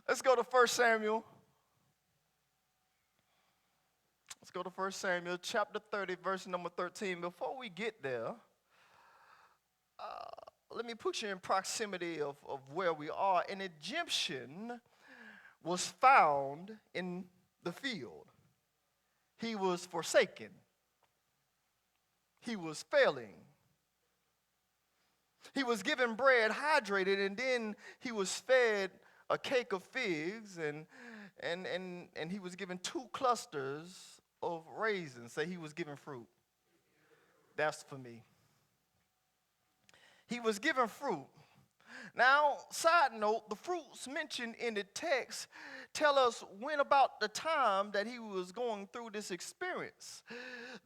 Let's go to 1 Samuel. Let's go to 1 Samuel chapter 30, verse number 13. Before we get there, let me put you in proximity of where we are. An Egyptian was found in the field. He was forsaken. He was failing. He was given bread, hydrated, and then he was fed a cake of figs, and he was given 2 clusters of raisins. Say he was given fruit. That's for me. He was given fruit. Now, side note, the fruits mentioned in the text tell us when about the time that he was going through this experience.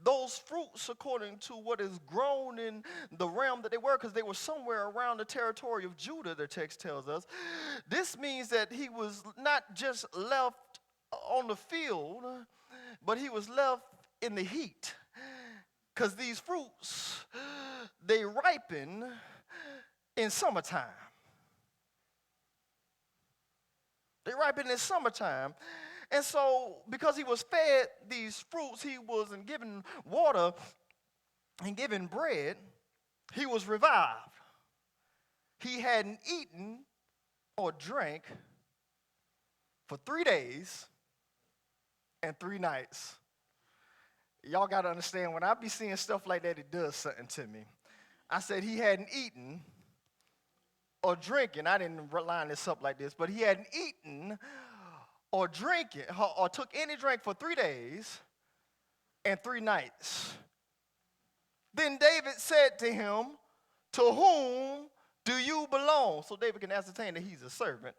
Those fruits, according to what is grown in the realm that they were, because they were somewhere around the territory of Judah, the text tells us. This means that he was not just left on the field, but he was left in the heat. Because these fruits, they ripen in summertime. They ripen in summertime. And so, because he was fed these fruits, he wasn't given water and given bread, he was revived. He hadn't eaten or drank for 3 days and 3 nights. Y'all got to understand, when I be seeing stuff like that, it does something to me. I said he hadn't eaten or drinking. I didn't line this up like this, but he hadn't eaten or drinking or took any drink for 3 days and 3 nights. Then David said to him, "To whom do you belong?" So David can ascertain that he's a servant.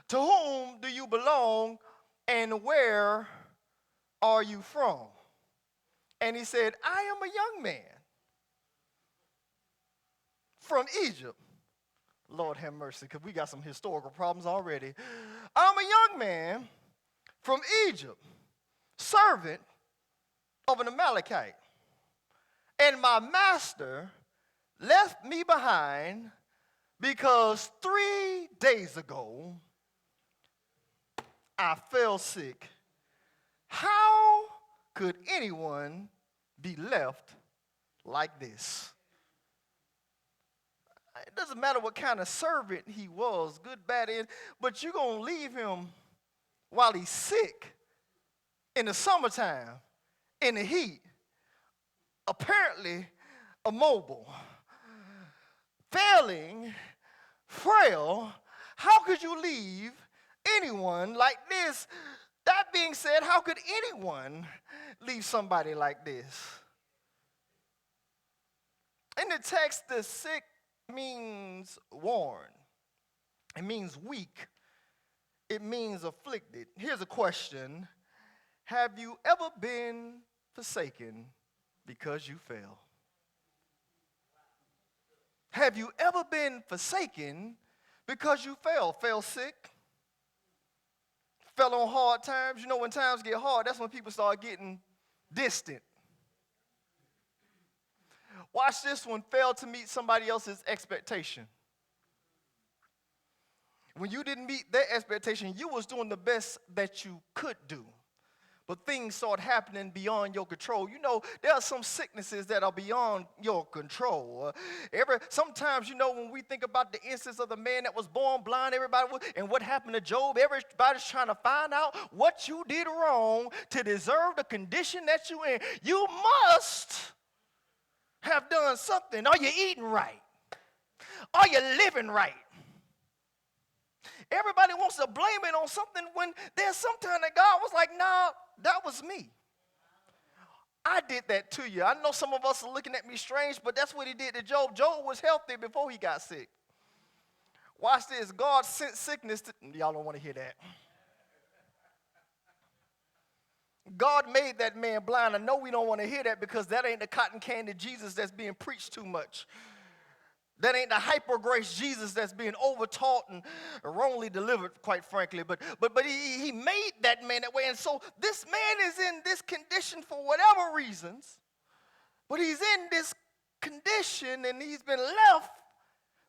"To whom do you belong, and where are you from?" And he said, "I am a young man from Egypt." Lord have mercy, because we got some historical problems already. "I'm a young man from Egypt, servant of an Amalekite. And my master left me behind because 3 days ago I fell sick. How could anyone be left like this?" It doesn't matter what kind of servant he was, good, bad, but you're going to leave him while he's sick in the summertime, in the heat, apparently immobile, failing, frail. How could you leave anyone like this? That being said, how could anyone leave somebody like this? In the text, the sick means worn. It means weak. It means afflicted. Here's a question. Have you ever been forsaken because you fell? Have you ever been forsaken because you fell? Fell sick? Fell on hard times? You know, when times get hard, that's when people start getting distant. Watch this one. Failed to meet somebody else's expectation. When you didn't meet their expectation, you was doing the best that you could do. But things started happening beyond your control. You know, there are some sicknesses that are beyond your control. Sometimes, you know, when we think about the instance of the man that was born blind, and what happened to Job, everybody's trying to find out what you did wrong to deserve the condition that you're in. You must have done something. Are you eating right? Are you living right? Everybody wants to blame it on something when there's sometimes that God was like, nah, that was me. I did that to you. I know some of us are looking at me strange, but that's what he did to Job. Job was healthy before he got sick. Watch this. God sent sickness to, y'all don't want to hear that. God made that man blind. I know we don't want to hear that because that ain't the cotton candy Jesus that's being preached too much. That ain't the hyper grace Jesus that's being overtaught and wrongly delivered, quite frankly. But he made that man that way. And so this man is in this condition for whatever reasons. But he's in this condition and he's been left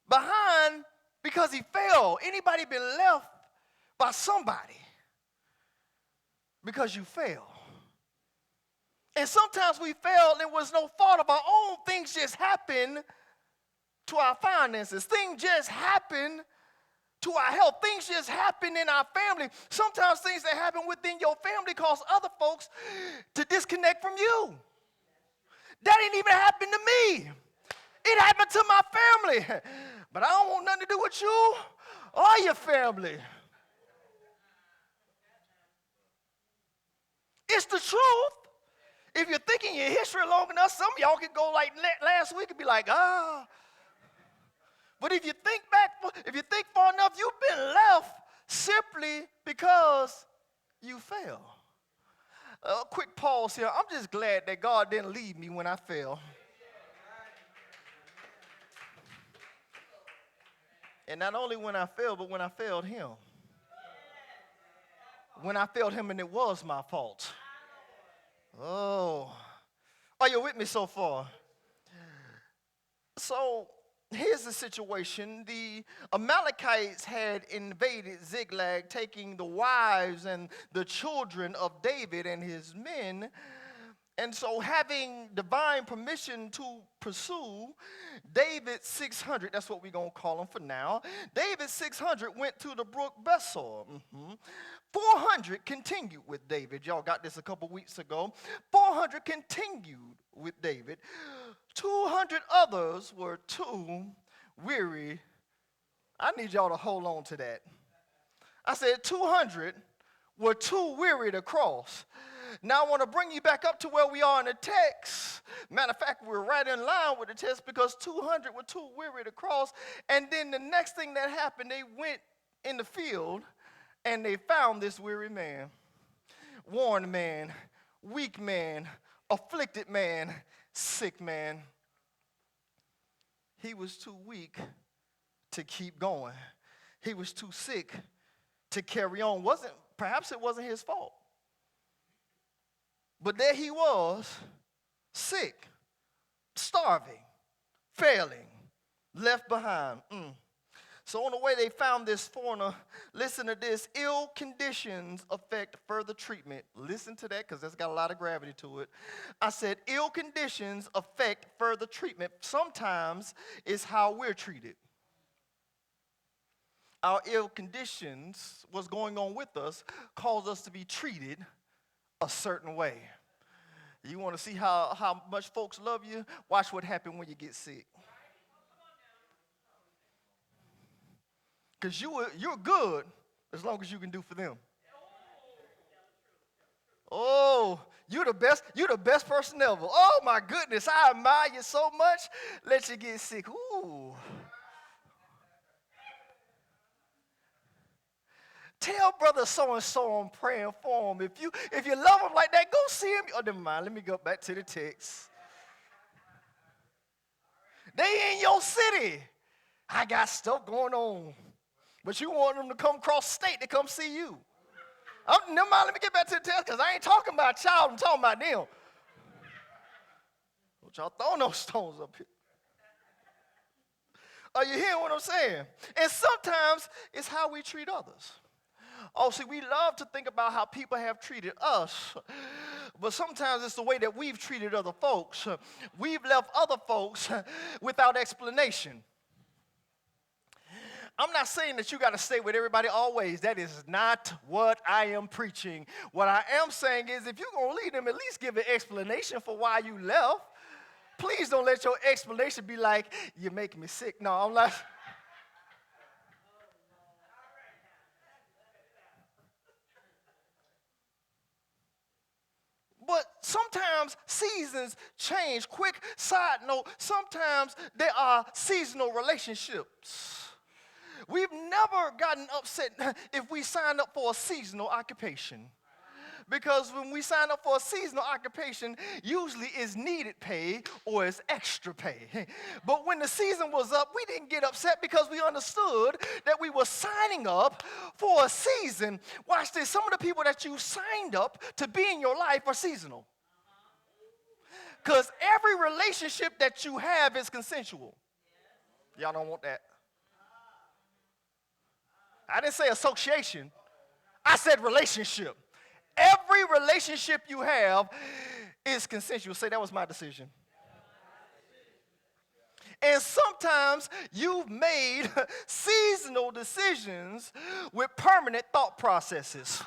behind because he fell. Anybody been left by somebody because you fail. And sometimes we fail and it was no fault of our own. Things just happen to our finances. Things just happen to our health. Things just happen in our family. Sometimes things that happen within your family cause other folks to disconnect from you. That didn't even happen to me. It happened to my family. But I don't want nothing to do with you or your family. It's the truth. If you're thinking your history long enough, some of y'all can go like last week and be like, ah. But if you think far enough, you've been left simply because you fell. A quick pause here. I'm just glad that God didn't leave me when I fell. And not only when I fell, but when I failed him. When I failed him and it was my fault. Oh, are you with me so far? So here's the situation. The Amalekites had invaded Ziklag, taking the wives and the children of David and his men. And so having divine permission to pursue, David 600, that's what we're going to call him for now, David 600 went to the brook Besor. 400 continued with David. Y'all got this a couple weeks ago. 400 continued with David. 200 others were too weary. I need y'all to hold on to that. I said 200 were too weary to cross. Now I want to bring you back up to where we are in the text. Matter of fact, we're right in line with the text because 200 were too weary to cross. And then the next thing that happened, they went in the field and they found this weary man, worn man, weak man, afflicted man, sick man. He was too weak to keep going. He was too sick to carry on. Perhaps it wasn't his fault. But there he was, sick, starving, failing, left behind. So on the way they found this foreigner. Listen to this. Ill conditions affect further treatment. Listen to that because that's got a lot of gravity to it. I said ill conditions affect further treatment. Sometimes it's how we're treated. Our ill conditions, what's going on with us, cause us to be treated a certain way. You want to see how much folks love you? Watch what happens when you get sick. Because you're good as long as you can do for them. Oh, you're the best person ever. Oh my goodness, I admire you so much. Let you get sick. Ooh. Tell brother so-and-so I'm praying for him. If you love him like that, go see him. Oh, never mind. Let me go back to the text. They in your city. I got stuff going on. But you want them to come across state to come see you. Never mind. Let me get back to the text because I ain't talking about a child. I'm talking about them. Don't y'all throw no stones up here. Are you hearing what I'm saying? And sometimes it's how we treat others. Oh, see, we love to think about how people have treated us, but sometimes it's the way that we've treated other folks. We've left other folks without explanation. I'm not saying that you got to stay with everybody always. That is not what I am preaching. What I am saying is if you're going to leave them, at least give an explanation for why you left. Please don't let your explanation be like, you're making me sick. No, I'm not. But sometimes seasons change. Quick side note, sometimes there are seasonal relationships. We've never gotten upset if we sign up for a seasonal occupation. Because when we sign up for a seasonal occupation, usually it's needed pay or it's extra pay. But when the season was up, we didn't get upset because we understood that we were signing up for a season. Watch this. Some of the people that you signed up to be in your life are seasonal. Because every relationship that you have is consensual. Y'all don't want that. I didn't say association. I said relationship. Every relationship you have is consensual. Say, that was my decision. And sometimes you've made seasonal decisions with permanent thought processes.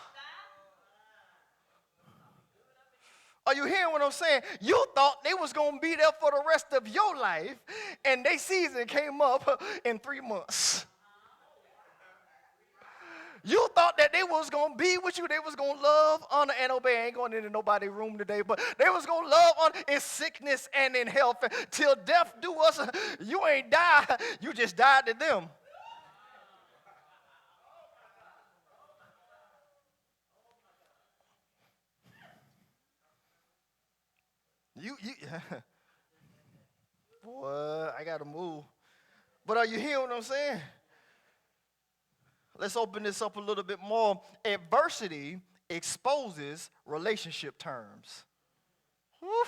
Are you hearing what I'm saying? You thought they was going to be there for the rest of your life, and their season came up in 3 months. You thought that they was going to be with you. They was going to love, honor, and obey. I ain't going into nobody's room today, but they was going to love, honor in sickness and in health. Till death do us. You ain't died. You just died to them. You boy, I got to move. But are you hearing what I'm saying? Let's open this up a little bit more. Adversity exposes relationship terms. Whew.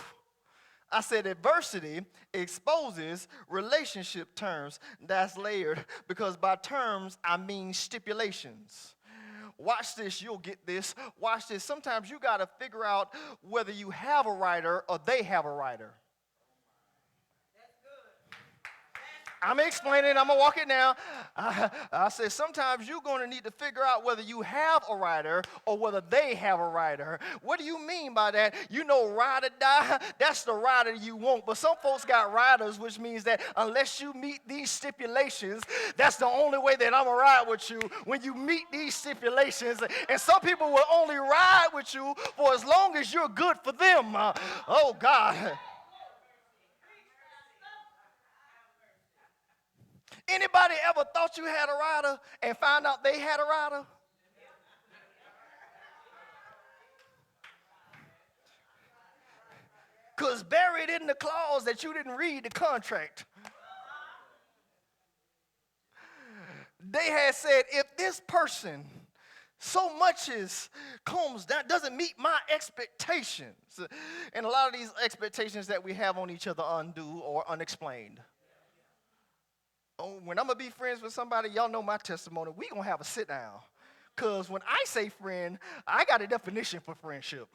I said adversity exposes relationship terms. That's layered because by terms, I mean stipulations. Watch this, you'll get this. Watch this. Sometimes you got to figure out whether you have a rider or they have a rider. I'm explaining, I'm going to walk it now. I said sometimes you're going to need to figure out whether you have a rider or whether they have a rider. What do you mean by that? You know, ride or die, that's the rider you want. But some folks got riders, which means that unless you meet these stipulations, that's the only way that I'm going to ride with you, when you meet these stipulations. And some people will only ride with you for as long as you're good for them. Oh, God. Anybody ever thought you had a rider and found out they had a rider? Because buried in the clause that you didn't read the contract, they had said, if this person so much as comes down, doesn't meet my expectations, and a lot of these expectations that we have on each other are undue or unexplained. When I'm going to be friends with somebody, y'all know my testimony, we going to have a sit down. Because when I say friend, I got a definition for friendship.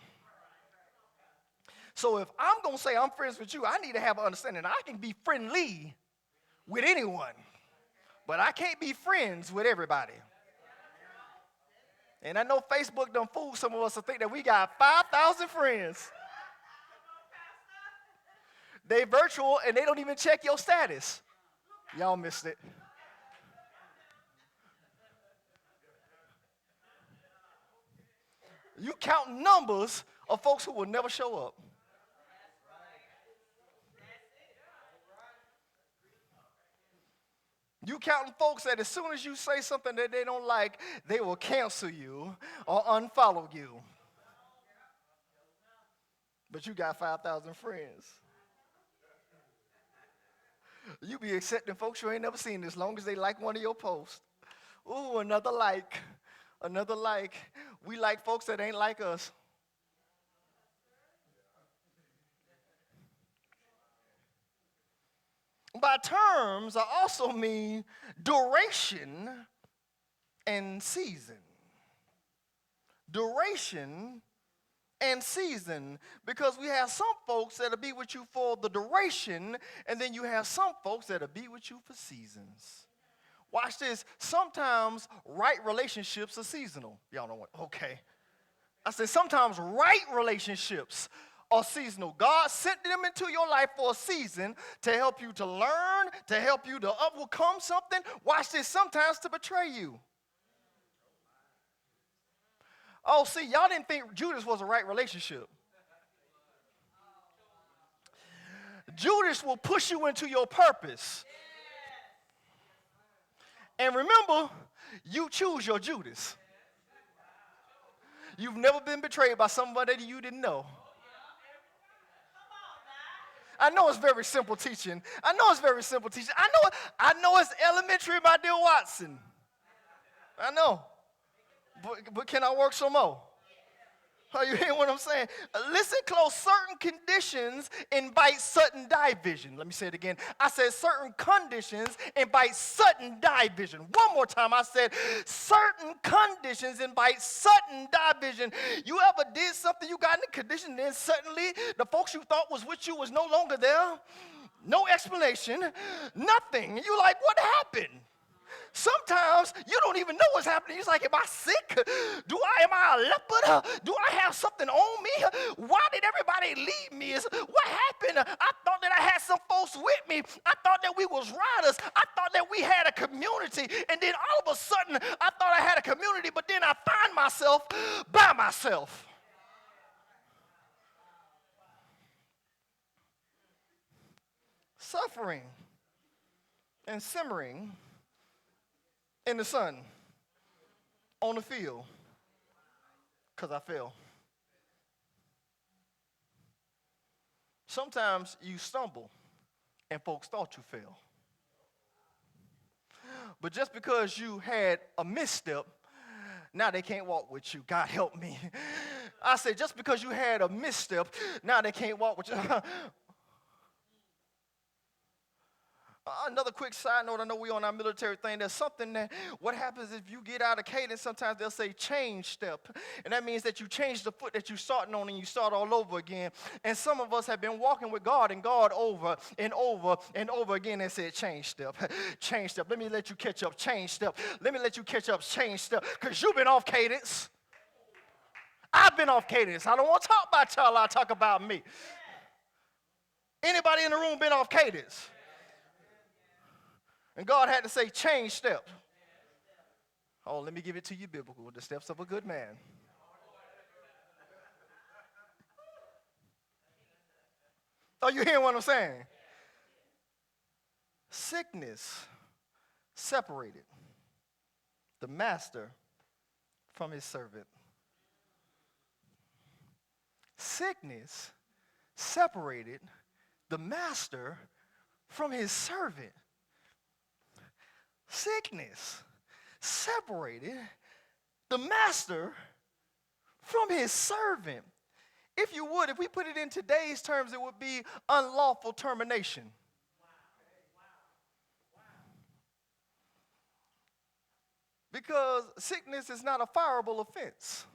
So if I'm going to say I'm friends with you, I need to have an understanding. I can be friendly with anyone, but I can't be friends with everybody. And I know Facebook done fooled some of us to think that we got 5,000 friends. They virtual and they don't even check your status. Y'all missed it. You count numbers of folks who will never show up. You counting folks that as soon as you say something that they don't like, they will cancel you or unfollow you. But you got 5,000 friends. You be accepting folks you ain't never seen as long as they like one of your posts. Ooh, another like. Another like. We like folks that ain't like us. By terms, I also mean duration and season. Duration and season, because we have some folks that'll be with you for the duration, and then you have some folks that'll be with you for seasons. Watch this. Sometimes right relationships are seasonal. Y'all know what? Okay. I said sometimes right relationships are seasonal. God sent them into your life for a season to help you to learn, to help you to overcome something. Watch this. Sometimes to betray you. Oh, see, y'all didn't think Judas was a right relationship. Judas will push you into your purpose. And remember, you choose your Judas. You've never been betrayed by somebody that you didn't know. I know it's very simple teaching. I know it's elementary, my dear Watson. I know. But can I work some more? Are you hearing what I'm saying? Listen close. Certain conditions invite sudden division. Let me say it again. I said certain conditions invite sudden division. One more time. I said certain conditions invite sudden division. You ever did something, you got in a condition, then suddenly the folks you thought was with you was no longer there? No explanation, nothing. You like, what happened? Sometimes you don't even know what's happening. You're like, am I sick? Am I a leopard? Do I have something on me? Why did everybody leave me? What happened? I thought that I had some folks with me. I thought that we was riders. I thought that we had a community. And then all of a sudden, I thought I had a community, but then I find myself by myself. Suffering and simmering in the sun, on the field, because I fell. Sometimes you stumble and folks thought you fell. But just because you had a misstep, now they can't walk with you. God help me. I said, just because you had a misstep, now they can't walk with you. Another quick side note, I know we're on our military thing. There's something that, what happens if you get out of cadence, sometimes they'll say change step. And that means that you change the foot that you're starting on and you start all over again. And some of us have been walking with God and God over and over and over again and said change step, change step. Let me let you catch up, change step. Let me let you catch up, change step. Because you've been off cadence. I've been off cadence. I don't want to talk about y'all, I talk about me. Anybody in the room been off cadence? And God had to say, change step. Oh, let me give it to you biblical. The steps of a good man. Are you hearing what I'm saying? Sickness separated the master from his servant. Sickness separated the master from his servant. Sickness separated the master from his servant. If you would, if we put it in today's terms, it would be unlawful termination. Because sickness is not a fireable offense.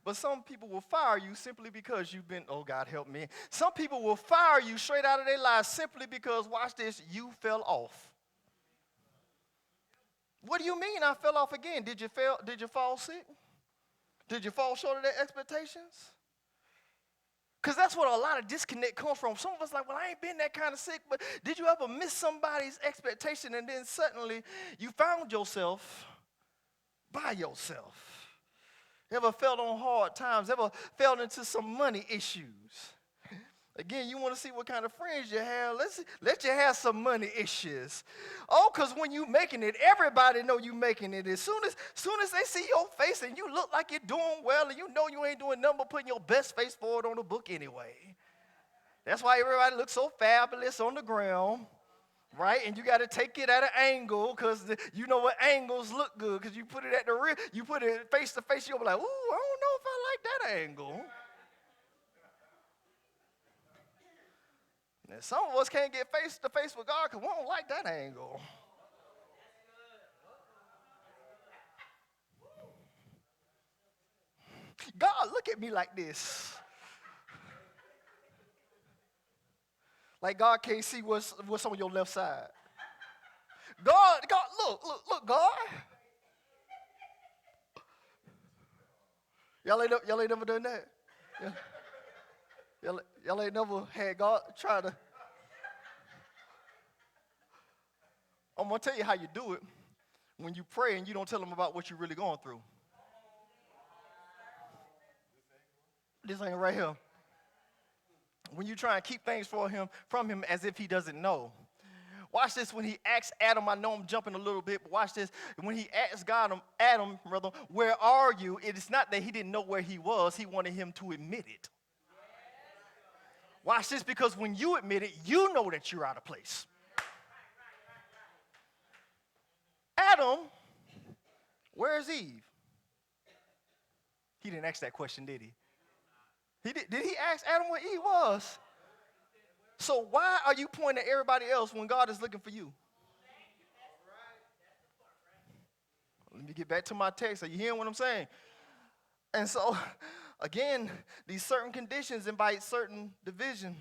But some people will fire you simply because you've been, oh God help me. Some people will fire you straight out of their lives simply because, watch this, you fell off. What do you mean I fell off again? Did you fall sick? Did you fall short of their expectations? Because that's what a lot of disconnect comes from. Some of us like, well, I ain't been that kind of sick, but did you ever miss somebody's expectation and then suddenly you found yourself by yourself? Ever felt on hard times? Ever fell into some money issues? Again, you want to see what kind of friends you have? Let you have some money issues. Oh, because when you making it, everybody know you making it. As soon as they see your face and you look like you're doing well and you know you ain't doing nothing but putting your best face forward on the book anyway. That's why everybody looks so fabulous on the ground, right? And you got to take it at an angle because you know what angles look good because you put it at the rear, you put it face to face, you'll be like, ooh, I don't know if I like that angle. And some of us can't get face to face with God because we don't like that angle. God, look at me like this. Like God can't see what's on your left side. God, look, God. Y'all ain't never done that. Y'all ain't never had God try to. I'm going to tell you how you do it when you pray and you don't tell him about what you're really going through. This ain't right here. When you try and keep things from him as if he doesn't know. Watch this when he asks Adam, I know I'm jumping a little bit, but watch this. When he asks Adam, where are you? It is not that he didn't know where he was. He wanted him to admit it. Watch this, because when you admit it, you know that you're out of place. Adam, where's Eve? He didn't ask that question, did he? Did he ask Adam what Eve was? So why are you pointing at everybody else when God is looking for you? Let me get back to my text. Are you hearing what I'm saying? And so, again, these certain conditions invite certain division.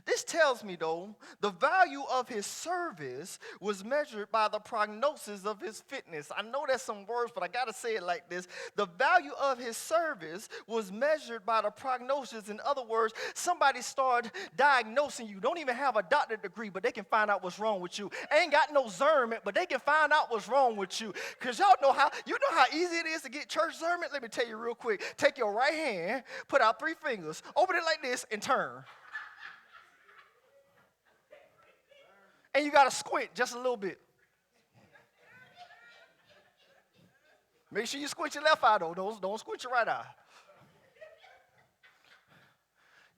This tells me, though, the value of his service was measured by the prognosis of his fitness. I know that's some words, but I got to say it like this. The value of his service was measured by the prognosis. In other words, somebody started diagnosing you. Don't even have a doctorate degree, but they can find out what's wrong with you. Ain't got no discernment, but they can find out what's wrong with you. Because y'all know how easy it is to get church discernment? Let me tell you real quick. Take your right hand, put out 3 fingers, open it like this, and turn. And you got to squint just a little bit. Make sure you squint your left eye, though. Don't squint your right eye.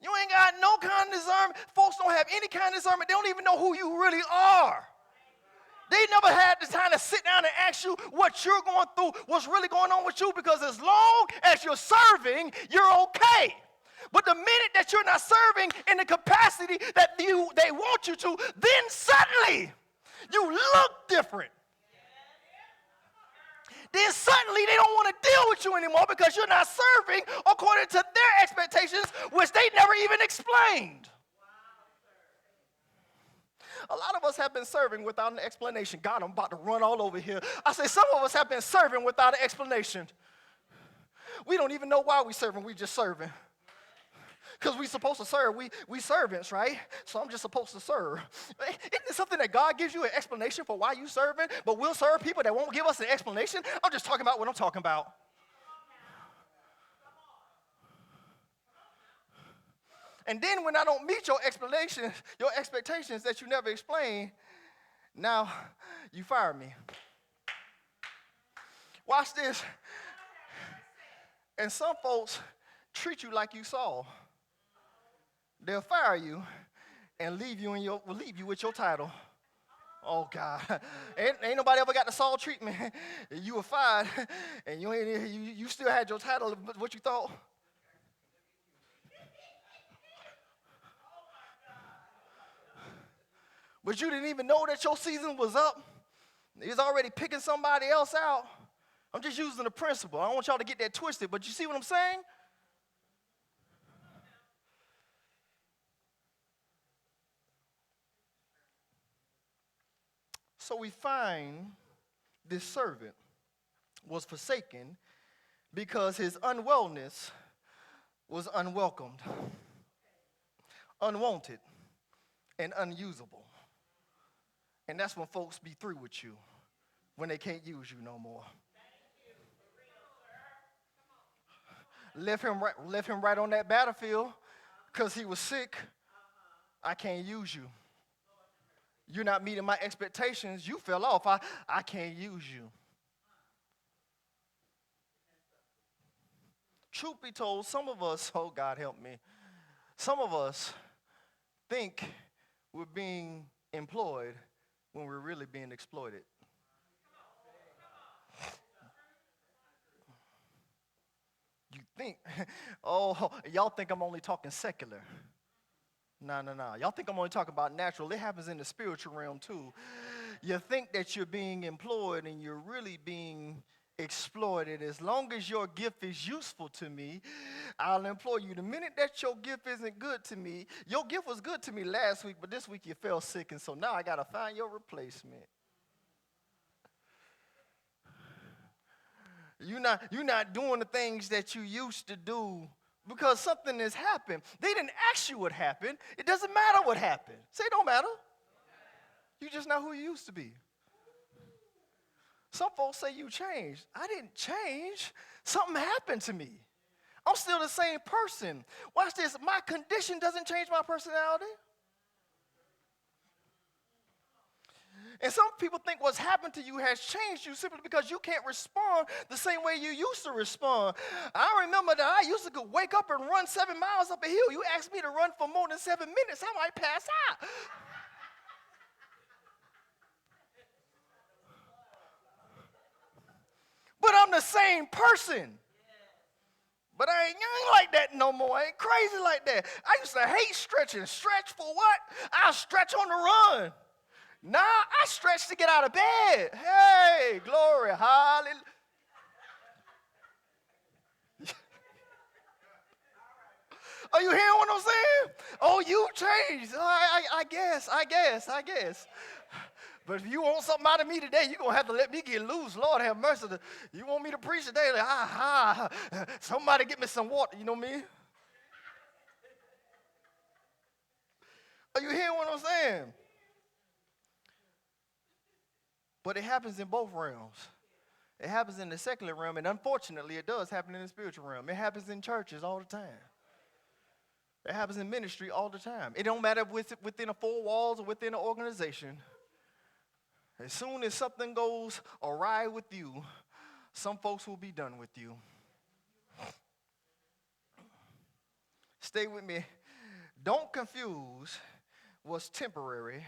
You ain't got no kind of discernment. Folks don't have any kind of discernment. They don't even know who you really are. They never had the time to sit down and ask you what you're going through, what's really going on with you, because as long as you're serving, you're okay. But the minute that you're not serving in the capacity that they want you to, then suddenly you look different. Then suddenly they don't want to deal with you anymore because you're not serving according to their expectations, which they never even explained. A lot of us have been serving without an explanation. God, I'm about to run all over here. I say some of us have been serving without an explanation. We don't even know why we're serving. We just serving. Because we're supposed to serve. We servants, right? So I'm just supposed to serve. Isn't it something that God gives you an explanation for why you serving, but we'll serve people that won't give us an explanation? I'm just talking about what I'm talking about. And then when I don't meet your expectations that you never explain, now you fire me. Watch this. And some folks treat you like you Saul. They'll fire you and leave you with your title. Oh, God. Ain't nobody ever got the Saul treatment. You were fired, and you still had your title of what you thought. But you didn't even know that your season was up. He was already picking somebody else out. I'm just using the principle. I don't want y'all to get that twisted, but you see what I'm saying? So we find this servant was forsaken because his unwellness was unwelcomed, unwanted, and unusable. And that's when folks be through with you, when they can't use you no more. Left him right on that battlefield because he was sick. I can't use you. You're not meeting my expectations. You fell off. I can't use you. Truth be told, some of us, oh God help me, some of us think we're being employed when we're really being exploited. You think, oh, y'all think I'm only talking secular. No. Y'all think I'm only talking about natural. It happens in the spiritual realm too. You think that you're being employed and you're really being exploited. As long as your gift is useful to me, I'll employ you. The minute that your gift isn't good to me, your gift was good to me last week, but this week you fell sick, and so now I got to find your replacement. You're not doing the things that you used to do because something has happened. They didn't ask you what happened. It doesn't matter what happened. Say it don't matter. You're just not who you used to be. Some folks say you changed. I didn't change. Something happened to me. I'm still the same person. Watch this. My condition doesn't change my personality. And some people think what's happened to you has changed you simply because you can't respond the same way you used to respond. I remember that I used to wake up and run 7 miles up a hill. You asked me to run for more than 7 minutes, I might pass out. But I'm the same person. But I ain't like that no more. I ain't crazy like that. I used to hate stretching. Stretch for what? I stretch on the run. Now I stretch to get out of bed. Hey, glory, hallelujah. Are you hearing what I'm saying? Oh, you changed. I guess. But if you want something out of me today, you're going to have to let me get loose. Lord have mercy. You want me to preach today? Like, somebody get me some water. You know what I mean? Are you hearing what I'm saying? But it happens in both realms. It happens in the secular realm, and unfortunately, it does happen in the spiritual realm. It happens in churches all the time. It happens in ministry all the time. It don't matter if it's within the four walls or within an organization. As soon as something goes awry with you, some folks will be done with you. Stay with me. Don't confuse what's temporary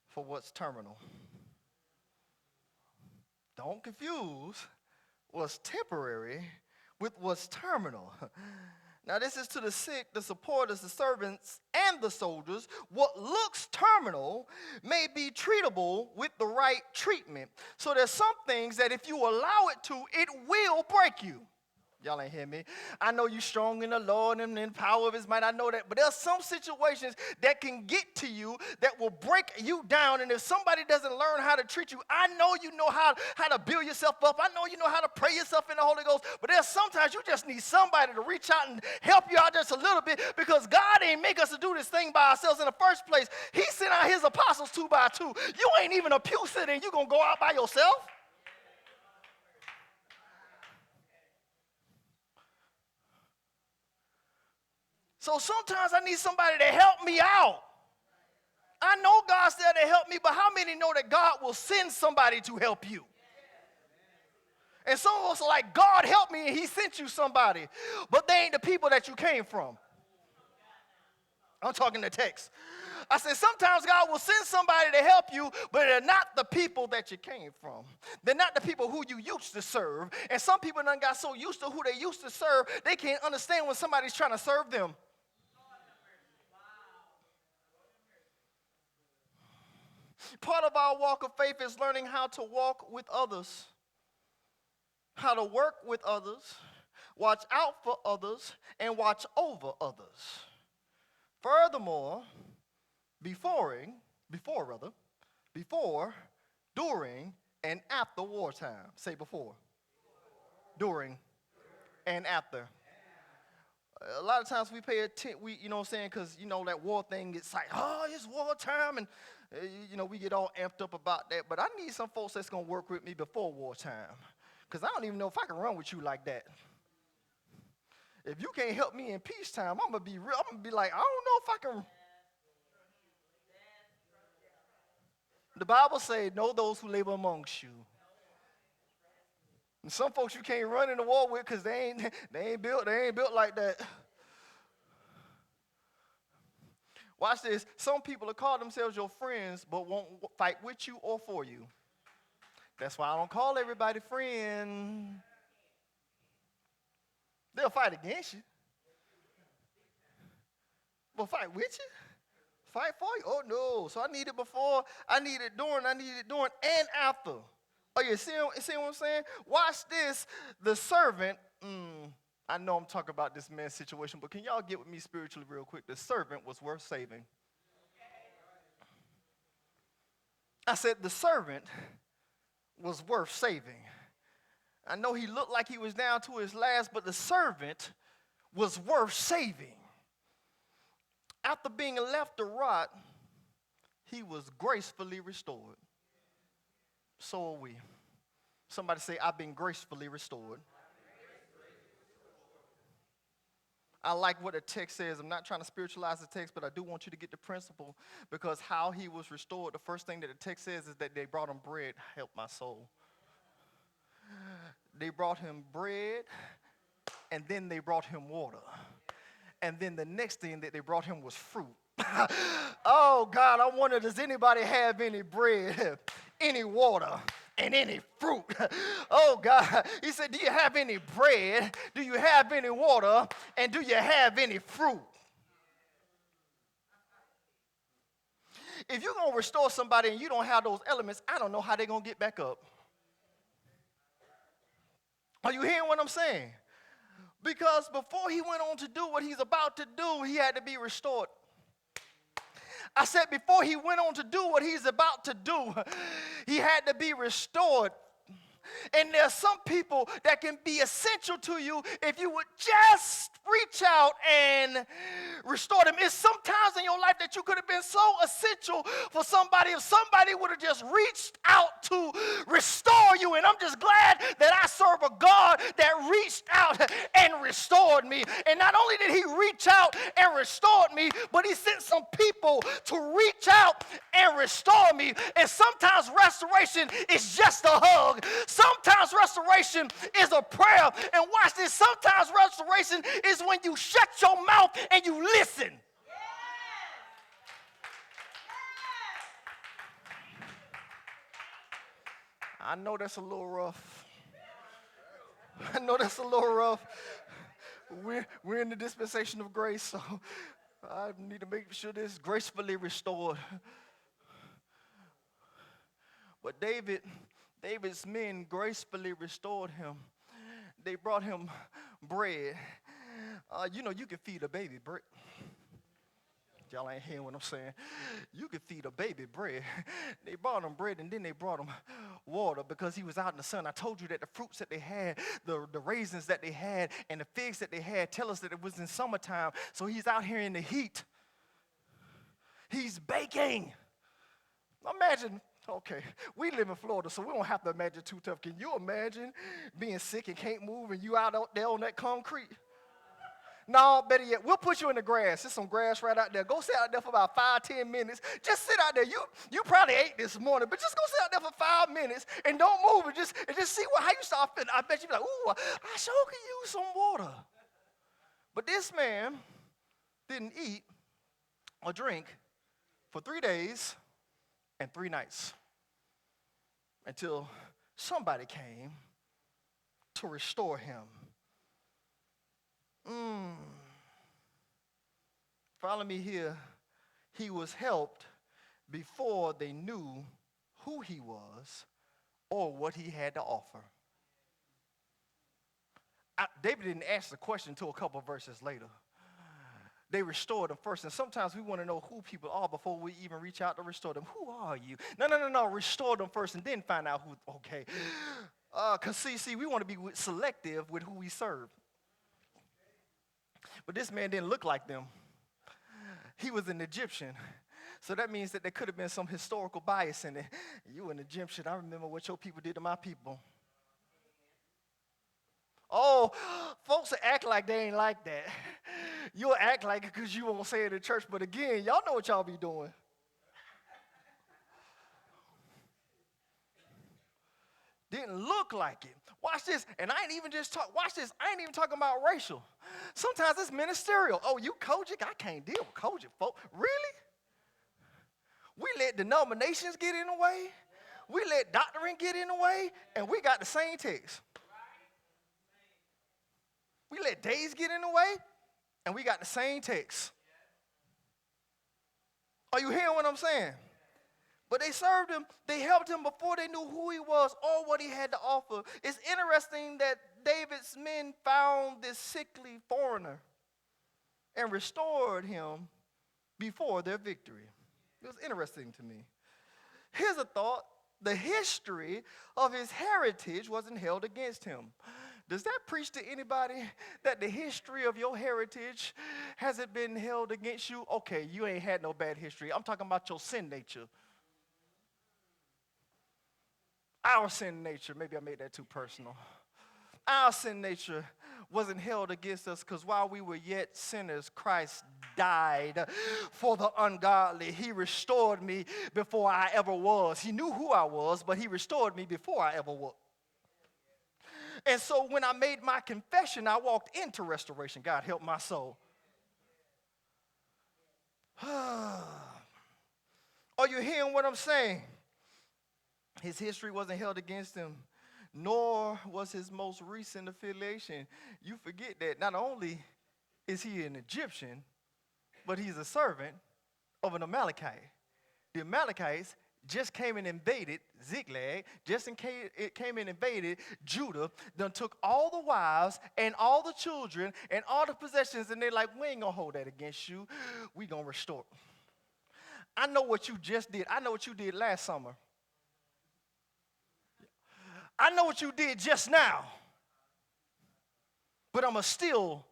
for what's terminal. Don't confuse what's temporary with what's terminal. Now, this is to the sick, the supporters, the servants, and the soldiers. What looks terminal may be treatable with the right treatment. So there's some things that if you allow it to, it will break you. Y'all ain't hear me. I know you're strong in the Lord and in the power of his might. I know that. But there's some situations that can get to you that will break you down. And if somebody doesn't learn how to treat you, I know you know how to build yourself up. I know you know how to pray yourself in the Holy Ghost. But there's sometimes you just need somebody to reach out and help you out just a little bit, because God ain't make us to do this thing by ourselves in the first place. He sent out his apostles 2 by 2. You ain't even a pew sitter and you going to go out by yourself. So sometimes I need somebody to help me out. I know God said to help me, but how many know that God will send somebody to help you? And some of us are like, God help me, and he sent you somebody. But they ain't the people that you came from. I'm talking the text. I said, sometimes God will send somebody to help you, but they're not the people that you came from. They're not the people who you used to serve. And some people done got so used to who they used to serve, they can't understand when somebody's trying to serve them. Part of our walk of faith is learning how to walk with others, how to work with others, watch out for others, and watch over others. Furthermore, before, during, and after wartime. Say before, during, and after. A lot of times we pay attention, you know what I'm saying, because, you know, that war thing, it's like, oh, it's wartime, and, you know, we get all amped up about that. But I need some folks that's going to work with me before wartime, because I don't even know if I can run with you like that. If you can't help me in peacetime, I'm going to be real. I'm going to be like, I don't know if I can. The Bible says, know those who labor amongst you. And some folks you can't run in the war with because they ain't built like that. Watch this. Some people will call themselves your friends but won't fight with you or for you. That's why I don't call everybody friend. They'll fight against you. But fight with you? Fight for you? Oh, no. So I need it before, I need it during, and after. Oh, you see what I'm saying? Watch this. The servant, I know I'm talking about this man's situation, but can y'all get with me spiritually real quick? The servant was worth saving. I said the servant was worth saving. I know he looked like he was down to his last, but the servant was worth saving. After being left to rot, he was gracefully restored. So are we. Somebody say, I've been gracefully restored. I like what the text says. I'm not trying to spiritualize the text, but I do want you to get the principle, because how he was restored, the first thing that the text says is that they brought him bread. Help my soul. They brought him bread, and then they brought him water. And then the next thing that they brought him was fruit. Oh, God, I wonder, does anybody have any bread, any water, and any fruit. Oh, God. He said, do you have any bread? Do you have any water? And do you have any fruit? If you're going to restore somebody and you don't have those elements, I don't know how they're going to get back up. Are you hearing what I'm saying? Because before he went on to do what he's about to do, he had to be restored. I said before he went on to do what he's about to do, he had to be restored. And there are some people that can be essential to you if you would just reach out and restore them. It's sometimes in your life that you could have been so essential for somebody if somebody would have just reached out to restore you. And I'm just glad that I serve a God that reached out and restored me. And not only did he reach out and restored me, but he sent some people to reach out and restore me. And sometimes restoration is just a hug. Sometimes restoration is a prayer. And watch this. Sometimes restoration is when you shut your mouth and you listen. I know that's a little rough. I know that's a little rough. We're in the dispensation of grace, so I need to make sure this is gracefully restored. But David's men gracefully restored him. They brought him bread. You can feed a baby bread. Y'all ain't hearing what I'm saying. You can feed a baby bread. They brought him bread and then they brought him water because he was out in the sun. I told you that the fruits that they had, the raisins that they had, and the figs that they had tell us that it was in summertime. So he's out here in the heat. He's baking. Imagine, okay, we live in Florida, so we don't have to imagine too tough. Can you imagine being sick and can't move and you out there on that concrete? No, better yet, we'll put you in the grass. There's some grass right out there. Go sit out there for about 5-10 minutes. Just sit out there. You probably ate this morning, but just go sit out there for 5 minutes and don't move and just see how you start feeling. I bet you be like, ooh, I sure could use some water. But this man didn't eat or drink for 3 days and 3 nights until somebody came to restore him. Follow me here. He was helped before they knew who he was or what he had to offer. David didn't ask the question until a couple of verses later. They restored them first. And sometimes we want to know who people are before we even reach out to restore them. Who are you? No. Restore them first and then find out who, okay. Because see, we want to be selective with who we serve. But this man didn't look like them. He was an Egyptian. So that means that there could have been some historical bias in it. You an Egyptian. I remember what your people did to my people. Oh, folks will act like they ain't like that. You'll act like it because you won't say it in church. But again, y'all know what y'all be doing. Didn't look like it. Watch this. And I ain't even watch this. I ain't even talking about racial. Sometimes it's ministerial. Oh, you Kojic? I can't deal with Kojic, folks. Really? We let denominations get in the way. We let doctrine get in the way. And we got the same text. We let days get in the way. And we got the same text. Are you hearing what I'm saying? But they served him, they helped him before they knew who he was or what he had to offer. It's interesting that David's men found this sickly foreigner and restored him before their victory. It was interesting to me. Here's a thought. The history of his heritage wasn't held against him. Does that preach to anybody that the history of your heritage hasn't been held against you? Okay, you ain't had no bad history. I'm talking about your sin nature. Our sin nature, maybe I made that too personal. Our sin nature wasn't held against us because while we were yet sinners, Christ died for the ungodly. He restored me before I ever was. He knew who I was, but he restored me before I ever was. And so when I made my confession, I walked into restoration. God help my soul. Are you hearing what I'm saying? His history wasn't held against him, nor was his most recent affiliation. You forget that not only is he an Egyptian, but he's a servant of an Amalekite. The Amalekites just came and invaded Ziklag, it came and invaded Judah, then took all the wives and all the children and all the possessions, and they're like, we ain't gonna hold that against you. We gonna restore. I know what you just did. I know what you did last summer. I know what you did just now. But I'm gonna still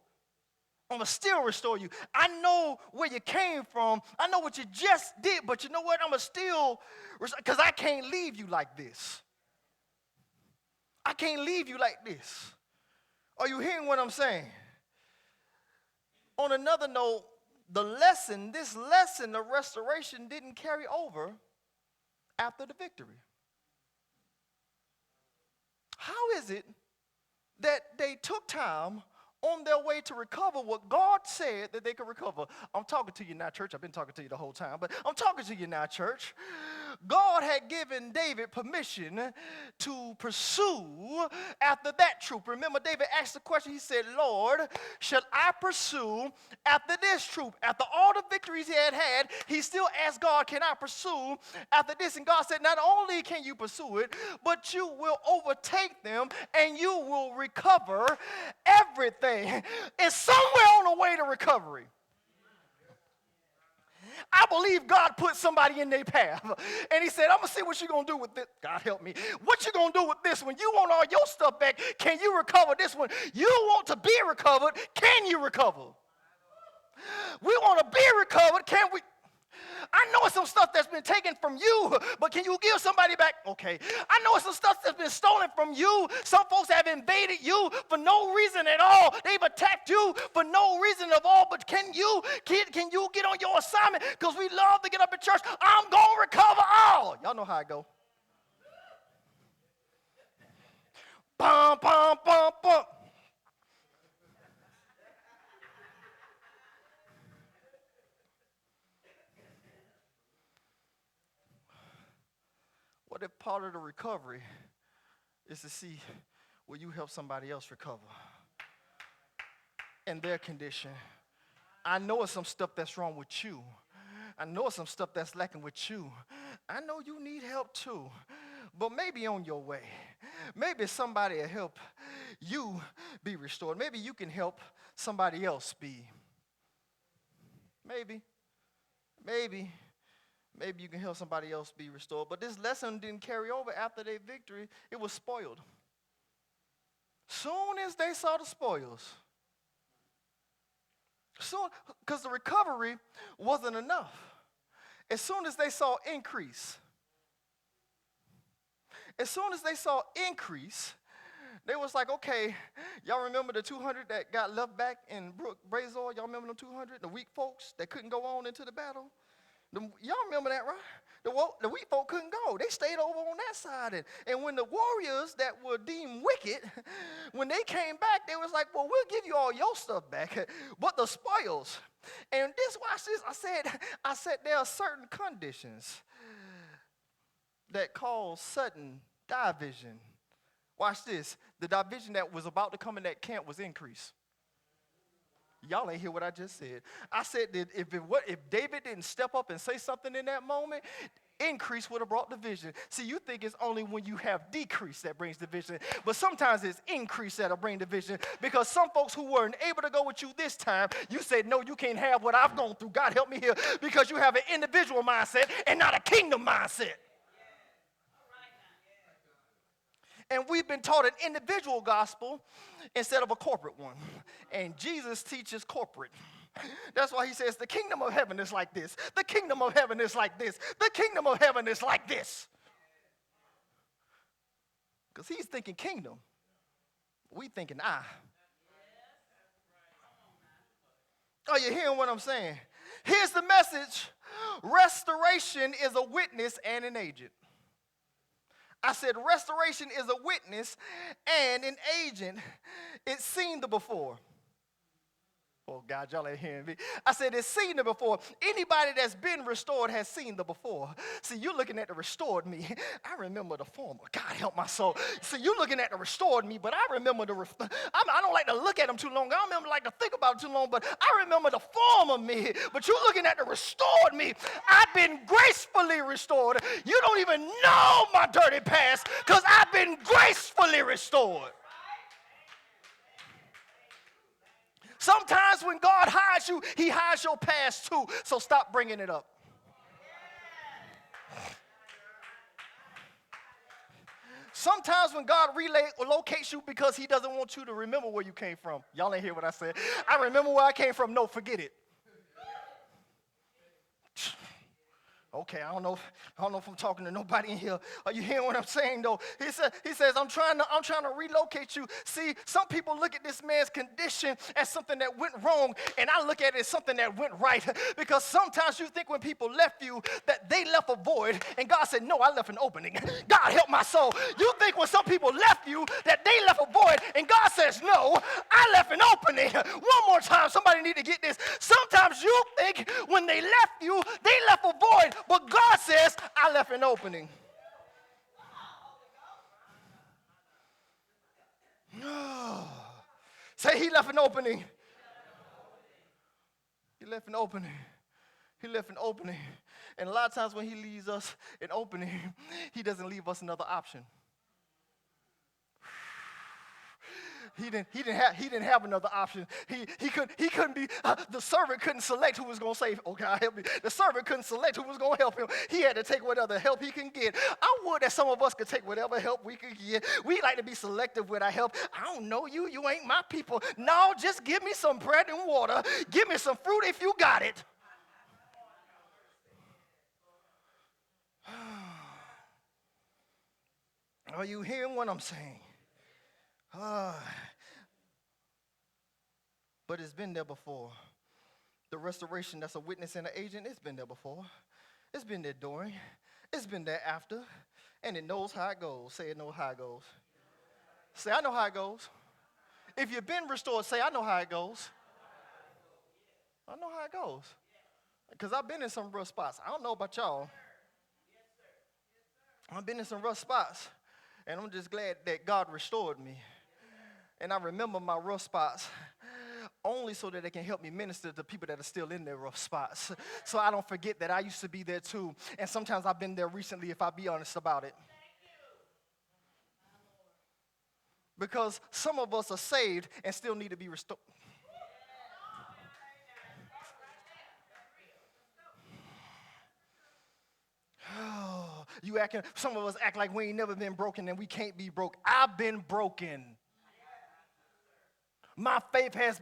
restore you. I know where you came from. I know what you just did, but you know what? I'm gonna still, because I can't leave you like this. I can't leave you like this. Are you hearing what I'm saying? On another note, this lesson of restoration didn't carry over after the victory. How is it that they took time on their way to recover what God said that they could recover? I'm talking to you now, church. I've been talking to you the whole time, but I'm talking to you now, church. God had given David permission to pursue after that troop. Remember, David asked the question. He said, Lord, shall I pursue after this troop? After all the victories he had, he still asked God, can I pursue after this? And God said, not only can you pursue it, but you will overtake them and you will recover everything. It's somewhere on the way to recovery. I believe God put somebody in their path. And he said, I'm going to see what you're going to do with this. God help me. What you going to do with this one? You want all your stuff back. Can you recover this one? You want to be recovered. Can you recover? We want to be recovered. Can we? I know it's some stuff that's been taken from you, but can you give somebody back? Okay. I know it's some stuff that's been stolen from you. Some folks have invaded you for no reason at all. They've attacked you for no reason at all, but can you get on your assignment? Because we love to get up at church. I'm going to recover all. Y'all know how I go. Bum, bum, bum, bum. What if part of the recovery is to see will you help somebody else recover in their condition? I know it's some stuff that's wrong with you. I know it's some stuff that's lacking with you. I know you need help too, but maybe on your way. Maybe somebody will help you be restored. Maybe you can help somebody else be. Maybe you can help somebody else be restored. But this lesson didn't carry over after their victory. It was spoiled. Soon as they saw the spoils, because the recovery wasn't enough. As soon as they saw increase, they was like, okay, y'all remember the 200 that got left back in Brazor? Y'all remember them 200? The weak folks that couldn't go on into the battle? Y'all remember that, right? The weak folk couldn't go. They stayed over on that side. And when the warriors that were deemed wicked, when they came back, they was like, well, we'll give you all your stuff back, but the spoils. And watch this. I said there are certain conditions that cause sudden division. Watch this. The division that was about to come in that camp was increase. Y'all ain't hear what I just said. I said that if David didn't step up and say something in that moment, increase would have brought division. See, you think it's only when you have decrease that brings division, but sometimes it's increase that'll bring division, because some folks who weren't able to go with you this time, you said, no, you can't have what I've gone through. God help me here, because you have an individual mindset and not a kingdom mindset. And we've been taught an individual gospel instead of a corporate one. And Jesus teaches corporate. That's why he says the kingdom of heaven is like this. The kingdom of heaven is like this. The kingdom of heaven is like this. Because he's thinking kingdom. We thinking I. Are you hearing what I'm saying? Here's the message. Restoration is a witness and an agent. I said restoration is a witness and an agent. It's seen the before. Oh, God, y'all ain't hearing me. I said, it's seen it before. Anybody that's been restored has seen the before. See, you're looking at the restored me. I remember the former. God, help my soul. See, you're looking at the restored me, but I remember I don't like to look at them too long. I don't remember like to think about it too long, but I remember the former me. But you're looking at the restored me. I've been gracefully restored. You don't even know my dirty past because I've been gracefully restored. Sometimes when God hides you, he hides your past too. So stop bringing it up. Sometimes when God relocates you because he doesn't want you to remember where you came from. Y'all ain't hear what I said. I remember where I came from. No, forget it. Okay, I don't know if I'm talking to nobody in here. Are you hearing what I'm saying though? He says, I'm trying to relocate you. See, some people look at this man's condition as something that went wrong, and I look at it as something that went right. Because sometimes you think when people left you that they left a void, and God said, no, I left an opening. God help my soul. You think when some people left you that they left a void, and God says, no, I left an opening. One more time, somebody need to get this. Sometimes you think when they left you, they left a void. But God says, I left an opening. Say, he left an opening. He left an opening. He left an opening. And a lot of times when he leaves us an opening, he doesn't leave us another option. He didn't have another option. He couldn't be, the servant couldn't select who was going to save. Oh, God, help me. The servant couldn't select who was going to help him. He had to take whatever help he can get. I would that some of us could take whatever help we could get. We like to be selective with our help. I don't know you. You ain't my people. No, just give me some bread and water. Give me some fruit if you got it. Are you hearing what I'm saying? But it's been there before. The restoration that's a witness and an agent, it's been there before. It's been there during. It's been there after. And it knows how it goes. Say it knows how it goes. Say, I know how it goes. If you've been restored, say, I know how it goes. I know how it goes. Because I've been in some rough spots. I don't know about y'all. I've been in some rough spots. And I'm just glad that God restored me. And I remember my rough spots only so that they can help me minister to people that are still in their rough spots. So I don't forget that I used to be there too. And sometimes I've been there recently if I be honest about it. Because some of us are saved and still need to be restored. Some of us act like we ain't never been broken and we can't be broke. I've been broken. My faith has,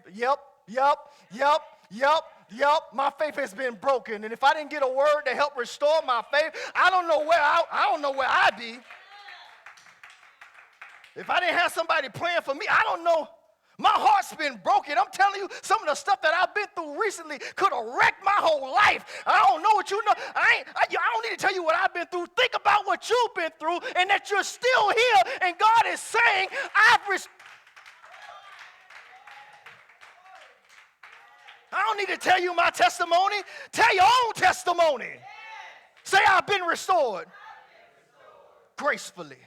my faith has been broken. And if I didn't get a word to help restore my faith, I don't know where I'd be. If I didn't have somebody praying for me, I don't know. My heart's been broken. I'm telling you, some of the stuff that I've been through recently could have wrecked my whole life. I don't know what you know. I don't need to tell you what I've been through. Think about what you've been through and that you're still here. And God is saying, I don't need to tell you my testimony. Tell your own testimony. Yes. Say, I've been restored. Gracefully.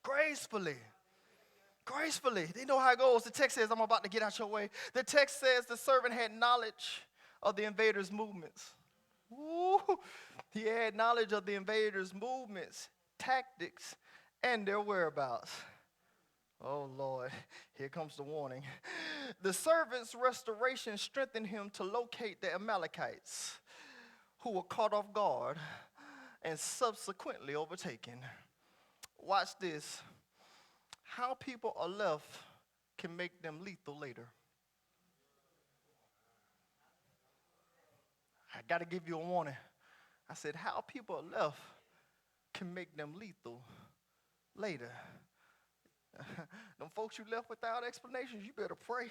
Gracefully. Gracefully. They know how it goes. The text says, I'm about to get out your way. The text says the servant had knowledge of the invaders' movements. Ooh. He had knowledge of the invaders' movements, tactics, and their whereabouts. Oh, Lord, here comes the warning. The servant's restoration strengthened him to locate the Amalekites who were caught off guard and subsequently overtaken. Watch this. How people are left can make them lethal later. I got to give you a warning. I said, how people are left can make them lethal later. Them folks you left without explanations, you better pray.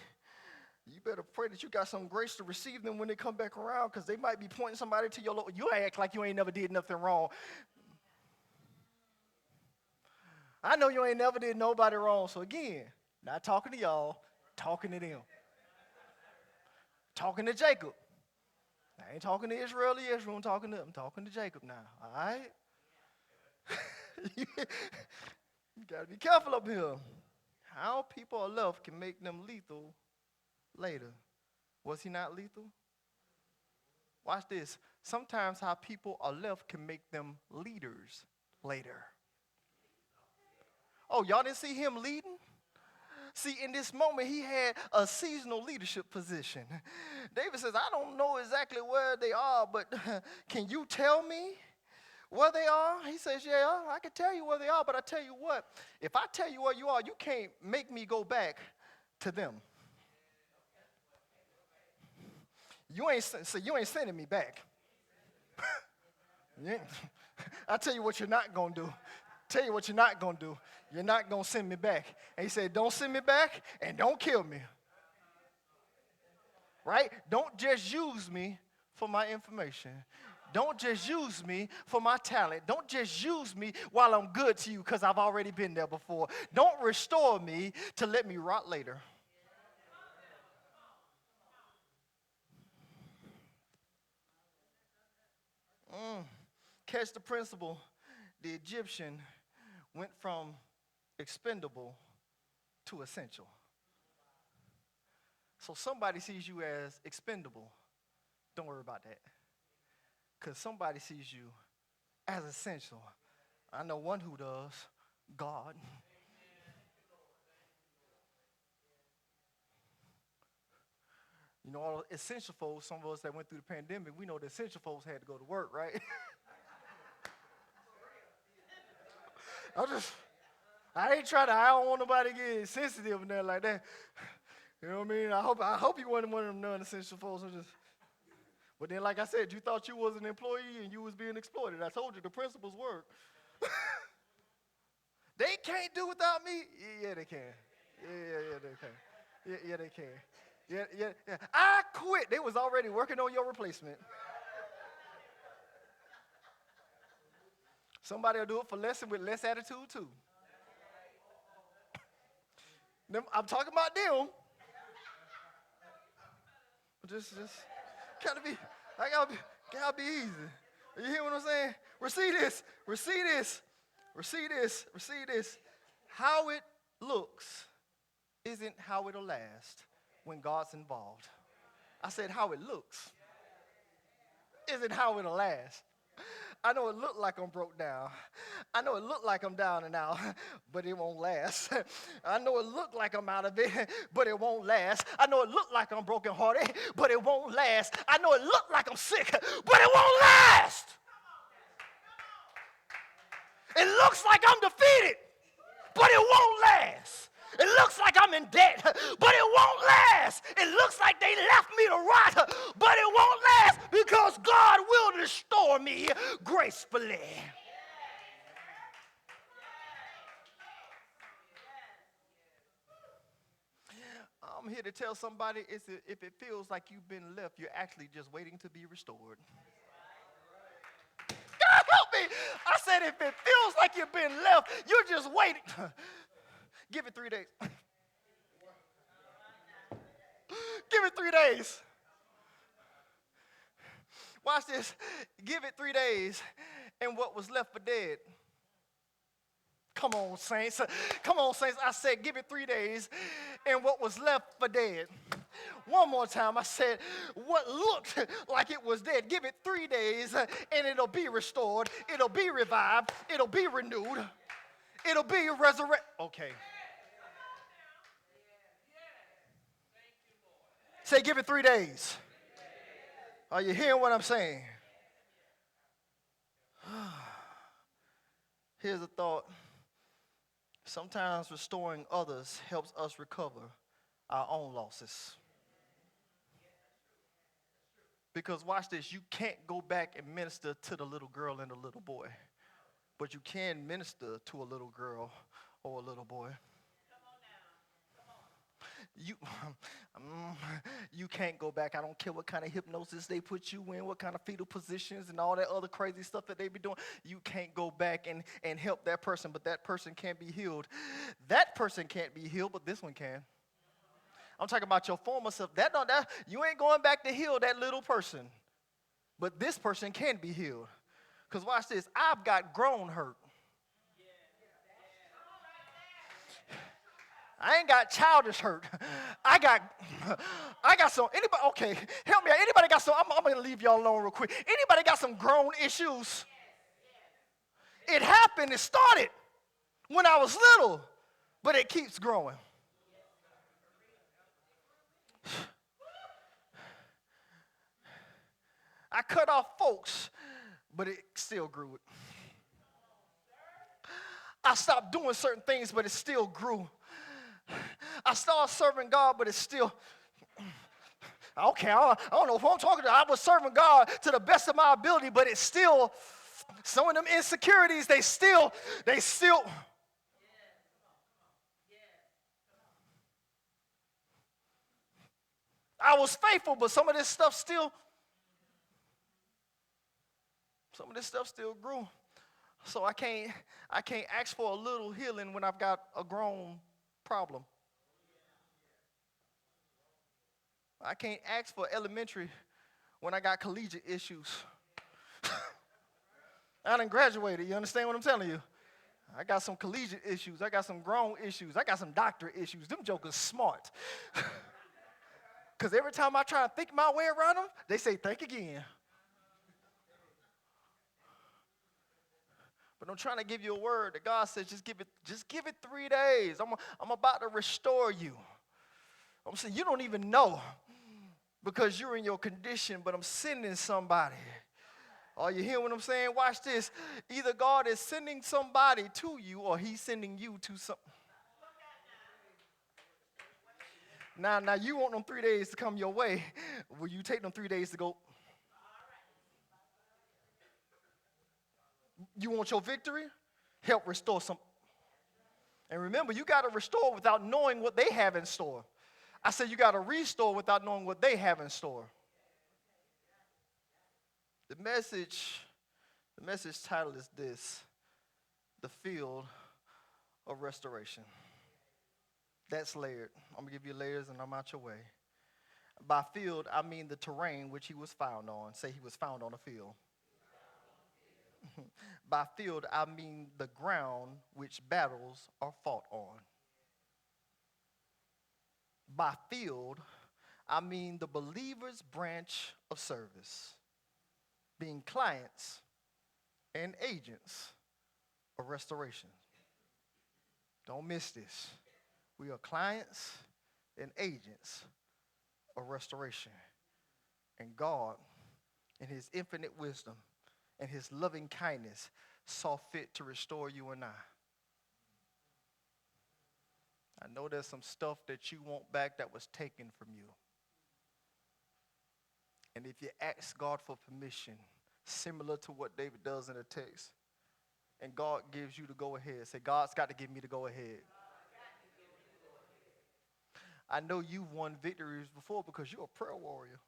You better pray that you got some grace to receive them when they come back around, because they might be pointing somebody to your Lord. You act like you ain't never did nothing wrong. I know you ain't never did nobody wrong. So again, Not talking to y'all, talking to them. Talking to Jacob. I ain't talking to Israel. I'm talking to Jacob now. All right? You got to be careful up here. How people are left can make them lethal later. Was he not lethal? Watch this. Sometimes how people are left can make them leaders later. Oh, y'all didn't see him leading? See, in this moment, he had a seasonal leadership position. David says, I don't know exactly where they are, but can you tell me where they are? He says, yeah, I can tell you where they are, but I tell you what, if I tell you where you are, you can't make me go back to them. You ain't sending me back. I tell you what you're not going to do. Tell you what you're not going to do. You're not going to send me back. And he said, don't send me back and don't kill me. Right? Don't just use me for my information. Don't just use me for my talent. Don't just use me while I'm good to you because I've already been there before. Don't restore me to let me rot later. Catch the principle. The Egyptian went from expendable to essential. So somebody sees you as expendable. Don't worry about that. Because somebody sees you as essential. I know one who does. God. You know, all the essential folks, some of us that went through the pandemic, we know the essential folks had to go to work, right? I don't want nobody to get sensitive and that like that. You know what I mean? I hope you wasn't one of them non-essential folks. But then, like I said, you thought you was an employee and you was being exploited. I told you the principles work. They can't do without me. Yeah, they can. Yeah, they can. Yeah, they can. Yeah. I quit. They was already working on your replacement. Somebody will do it for less and with less attitude too. I'm talking about them. Just gotta be easy. You hear what I'm saying? Receive this. How it looks isn't how it'll last when God's involved. I said how it looks isn't how it'll last. I know it looked like I'm broke down. I know it looked like I'm down and out, but it won't last. I know it looked like I'm out of it, but it won't last. I know it looked like I'm brokenhearted, but it won't last. I know it looked like I'm sick, but it won't last. It looks like I'm defeated, but it won't last. It looks like I'm in debt, but it won't last. It looks like they left me to rot, but it won't last because God will restore me gracefully. I'm here to tell somebody if it feels like you've been left, you're actually just waiting to be restored. God help me. I said if it feels like you've been left, you're just waiting. Give it 3 days. Give it 3 days. Watch this. Give it 3 days, and what was left for dead. Come on, saints. I said, give it 3 days, and what was left for dead. One more time, I said, what looked like it was dead. Give it 3 days, and it'll be restored. It'll be revived. It'll be renewed. It'll be resurrected. Okay. Say, give it 3 days. Are you hearing what I'm saying? Here's a thought. Sometimes restoring others helps us recover our own losses. Because watch this, you can't go back and minister to the little girl and the little boy, but you can minister to a little girl or a little boy. You, you can't go back. I don't care what kind of hypnosis they put you in, what kind of fetal positions and all that other crazy stuff that they be doing. You can't go back and help that person, but that person can't be healed. That person can't be healed, but this one can. I'm talking about your former self. You ain't going back to heal that little person, but this person can be healed. Because watch this, I've got grown hurt. I ain't got childish hurt. I got some. Anybody? Okay, help me out. Anybody got some? I'm gonna leave y'all alone real quick. Anybody got some grown issues? It happened. It started when I was little, but it keeps growing. I cut off folks, but it still grew. I stopped doing certain things, but it still grew. I started serving God, but it's still, okay, I don't know who I'm talking to. I was serving God to the best of my ability, but it's still, some of them insecurities, they still. I was faithful, but some of this stuff still grew. So I can't ask for a little healing when I've got a grown problem. I can't ask for elementary when I got collegiate issues. I done graduated, you understand what I'm telling you? I got some collegiate issues. I got some grown issues. I got some doctorate issues. Them jokers smart. Because every time I try to think my way around them, they say, think again. But I'm trying to give you a word that God says, just give it 3 days. I'm about to restore you. I'm saying you don't even know because you're in your condition, but I'm sending somebody. Are you hearing what I'm saying? Watch this. Either God is sending somebody to you or he's sending you to some. Now you want them 3 days to come your way. Will you take them 3 days to go? You want your victory? Help restore some. And remember, you got to restore without knowing what they have in store. I said you got to restore without knowing what they have in store. The message title is this: the field of restoration. That's layered. I'm going to give you layers and I'm out your way. By field, I mean the terrain which he was found on. Say he was found on a field. By field, I mean the ground which battles are fought on. By field, I mean the believer's branch of service, being clients and agents of restoration. Don't miss this. We are clients and agents of restoration. And God, in his infinite wisdom and his loving kindness, saw fit to restore you and I. I know there's some stuff that you want back that was taken from you. And if you ask God for permission, similar to what David does in the text, and God gives you the go ahead, say, God's got to give me the go ahead. I know you've won victories before because you're a prayer warrior.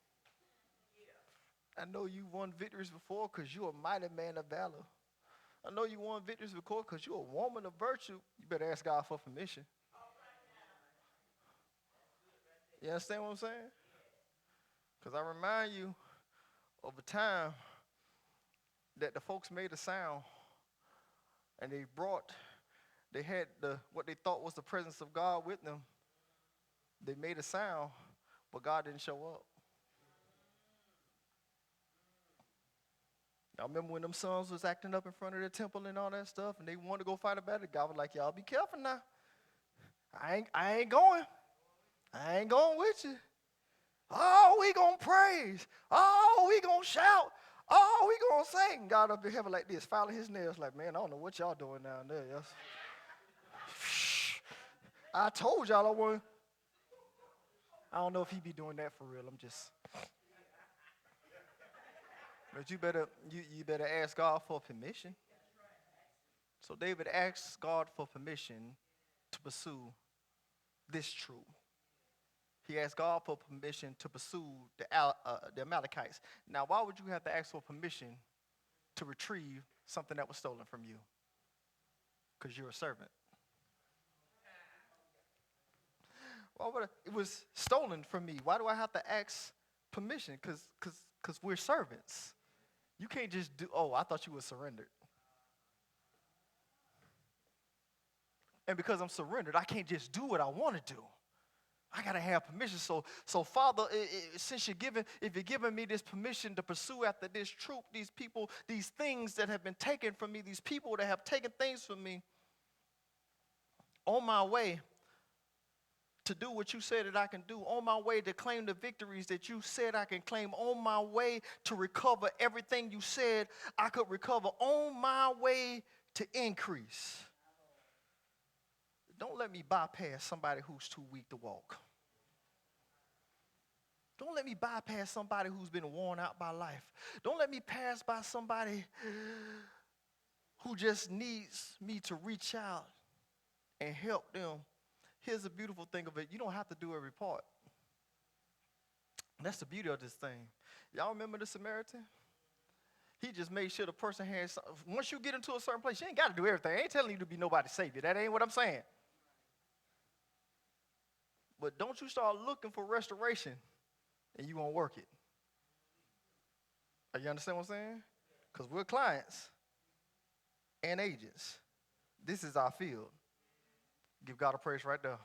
I know you've won victories before because you're a mighty man of valor. I know you won victories before because you're a woman of virtue. You better ask God for permission. You understand what I'm saying? Because I remind you of a time that the folks made a sound and they had what they thought was the presence of God with them. They made a sound, but God didn't show up. Y'all remember when them sons was acting up in front of the temple and all that stuff, and they wanted to go fight a battle? God was like, y'all be careful now. I ain't going. I ain't going with you. Oh, we gonna praise. Oh, we gonna shout. Oh, we gonna sing. God up in heaven like this, filing his nails like, man, I don't know what y'all doing down there. Yes. I told y'all I wasn't. I don't know if he be doing that for real. I'm just. But you better ask God for permission. So David asked God for permission to pursue this truth. He asked God for permission to pursue the Amalekites. Now, why would you have to ask for permission to retrieve something that was stolen from you? Because you're a servant. It was stolen from me. Why do I have to ask permission? Because we're servants. You can't just do, oh, I thought you were surrendered. And because I'm surrendered, I can't just do what I want to do. I gotta have permission. So Father, since if you're giving me this permission to pursue after this troop, these people, these things that have been taken from me, these people that have taken things from me, on my way to do what you said that I can do, on my way to claim the victories that you said I can claim, on my way to recover everything you said I could recover, on my way to increase. Don't let me bypass somebody who's too weak to walk. Don't let me bypass somebody who's been worn out by life. Don't let me pass by somebody who just needs me to reach out and help them. Here's the beautiful thing of it. You don't have to do every part. That's the beauty of this thing. Y'all remember the Samaritan? He just made sure the person had something. Once you get into a certain place, you ain't got to do everything. I ain't telling you to be nobody's savior. That ain't what I'm saying. But don't you start looking for restoration and you won't work it. You understand what I'm saying? Because we're clients and agents. This is our field. Give God a praise right there.